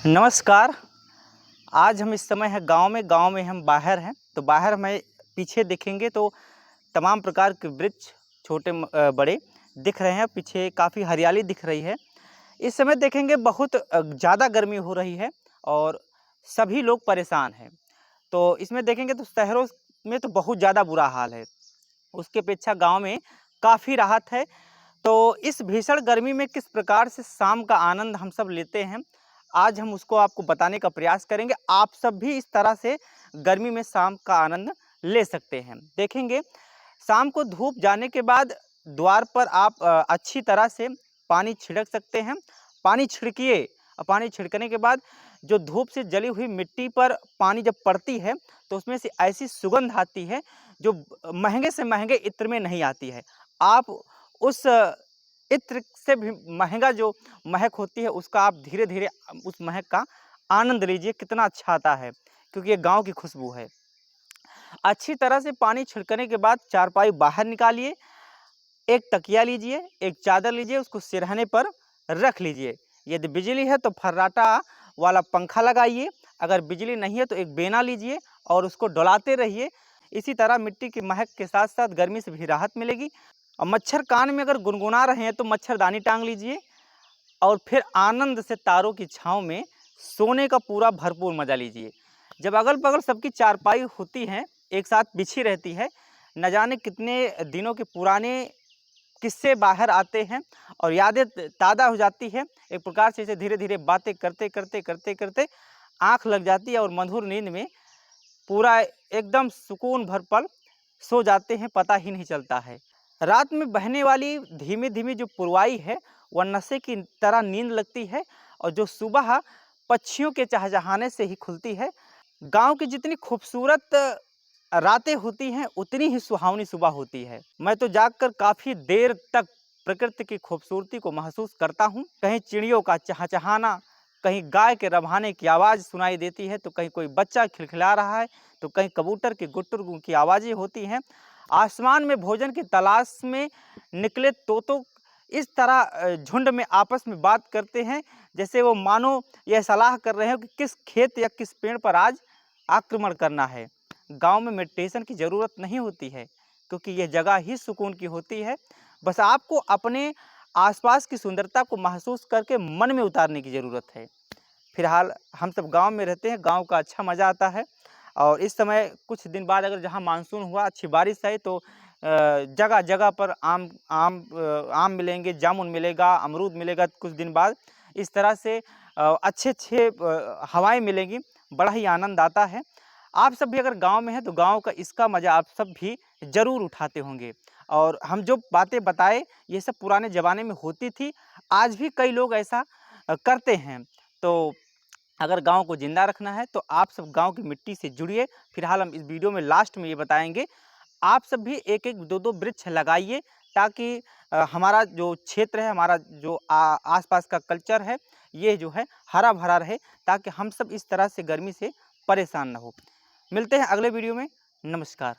नमस्कार। आज हम इस समय है गांव में हम बाहर हैं। तो बाहर हमें पीछे देखेंगे तो तमाम प्रकार के वृक्ष छोटे बड़े दिख रहे हैं। पीछे काफ़ी हरियाली दिख रही है। इस समय देखेंगे बहुत ज़्यादा गर्मी हो रही है और सभी लोग परेशान हैं। तो इसमें देखेंगे तो शहरों में तो बहुत ज़्यादा बुरा हाल है, उसके अपेक्षा गाँव में काफ़ी राहत है। तो इस भीषण गर्मी में किस प्रकार से शाम का आनंद हम सब लेते हैं, आज हम उसको आपको बताने का प्रयास करेंगे। आप सब भी इस तरह से गर्मी में शाम का आनंद ले सकते हैं। देखेंगे शाम को धूप जाने के बाद द्वार पर आप अच्छी तरह से पानी छिड़क सकते हैं। पानी छिड़किए और पानी छिड़कने के बाद जो धूप से जली हुई मिट्टी पर पानी जब पड़ती है तो उसमें से ऐसी सुगंध आती है जो महंगे से महंगे इत्र में नहीं आती है। आप उस इत्र से भी महंगा जो महक होती है उसका आप धीरे धीरे उस महक का आनंद लीजिए। कितना अच्छा आता है, क्योंकि ये गांव की खुशबू है। अच्छी तरह से पानी छिड़कने के बाद चारपाई बाहर निकालिए, एक तकिया लीजिए, एक चादर लीजिए, उसको सिरहाने पर रख लीजिए। यदि बिजली है तो फर्राटा वाला पंखा लगाइए, अगर बिजली नहीं है तो एक बेना लीजिए और उसको डुलाते रहिए। इसी तरह मिट्टी की महक के साथ साथ गर्मी से भी राहत मिलेगी। और मच्छर कान में अगर गुनगुना रहे हैं तो मच्छरदानी टांग लीजिए और फिर आनंद से तारों की छाँव में सोने का पूरा भरपूर मज़ा लीजिए। जब अगल बगल सबकी चारपाई होती हैं, एक साथ बिछी रहती है, न जाने कितने दिनों के पुराने किस्से बाहर आते हैं और यादें ताज़ा हो जाती है। एक प्रकार से इसे धीरे धीरे बातें करते करते करते करते आँख लग जाती है और मधुर नींद में पूरा एकदम सुकून भर पल सो जाते हैं, पता ही नहीं चलता है। रात में बहने वाली धीमी धीमी जो पुरवाई है वह नशे की तरह नींद लगती है और जो सुबह पक्षियों के चहचहाने से ही खुलती है। गांव की जितनी खूबसूरत रातें होती हैं उतनी ही सुहावनी सुबह होती है। मैं तो जागकर काफ़ी देर तक प्रकृति की खूबसूरती को महसूस करता हूँ। कहीं चिड़ियों का चहचहाना, कहीं गाय के रभाने की आवाज़ सुनाई देती है, तो कहीं कोई बच्चा खिलखिला रहा है, तो कहीं कबूतर की गुट्टर गूं की आवाज़ें होती हैं। आसमान में भोजन की तलाश में निकले तोतों इस तरह झुंड में आपस में बात करते हैं जैसे वो मानो यह सलाह कर रहे हो कि किस खेत या किस पेड़ पर आज आक्रमण करना है। गांव में मेडिटेशन की ज़रूरत नहीं होती है, क्योंकि यह जगह ही सुकून की होती है। बस आपको अपने आसपास की सुंदरता को महसूस करके मन में उतारने की ज़रूरत है। फिलहाल हम सब गांव में रहते हैं, गांव का अच्छा मज़ा आता है। और इस समय कुछ दिन बाद अगर जहां मानसून हुआ, अच्छी बारिश आई तो जगह जगह पर आम मिलेंगे, जामुन मिलेगा, अमरूद मिलेगा कुछ दिन बाद। इस तरह से अच्छे अच्छे हवाएं मिलेंगी, बड़ा ही आनंद आता है। आप सब भी अगर गांव में हैं तो गांव का इसका मज़ा आप सब भी ज़रूर उठाते होंगे। और हम जो बातें बताए ये सब पुराने ज़माने में होती थी, आज भी कई लोग ऐसा करते हैं। तो अगर गांव को ज़िंदा रखना है तो आप सब गांव की मिट्टी से जुड़िए। फिलहाल हम इस वीडियो में लास्ट में ये बताएंगे, आप सब भी एक एक दो दो वृक्ष लगाइए, ताकि हमारा जो क्षेत्र है, हमारा जो आसपास का कल्चर है, ये जो है हरा भरा रहे, ताकि हम सब इस तरह से गर्मी से परेशान ना हो। मिलते हैं अगले वीडियो में। नमस्कार।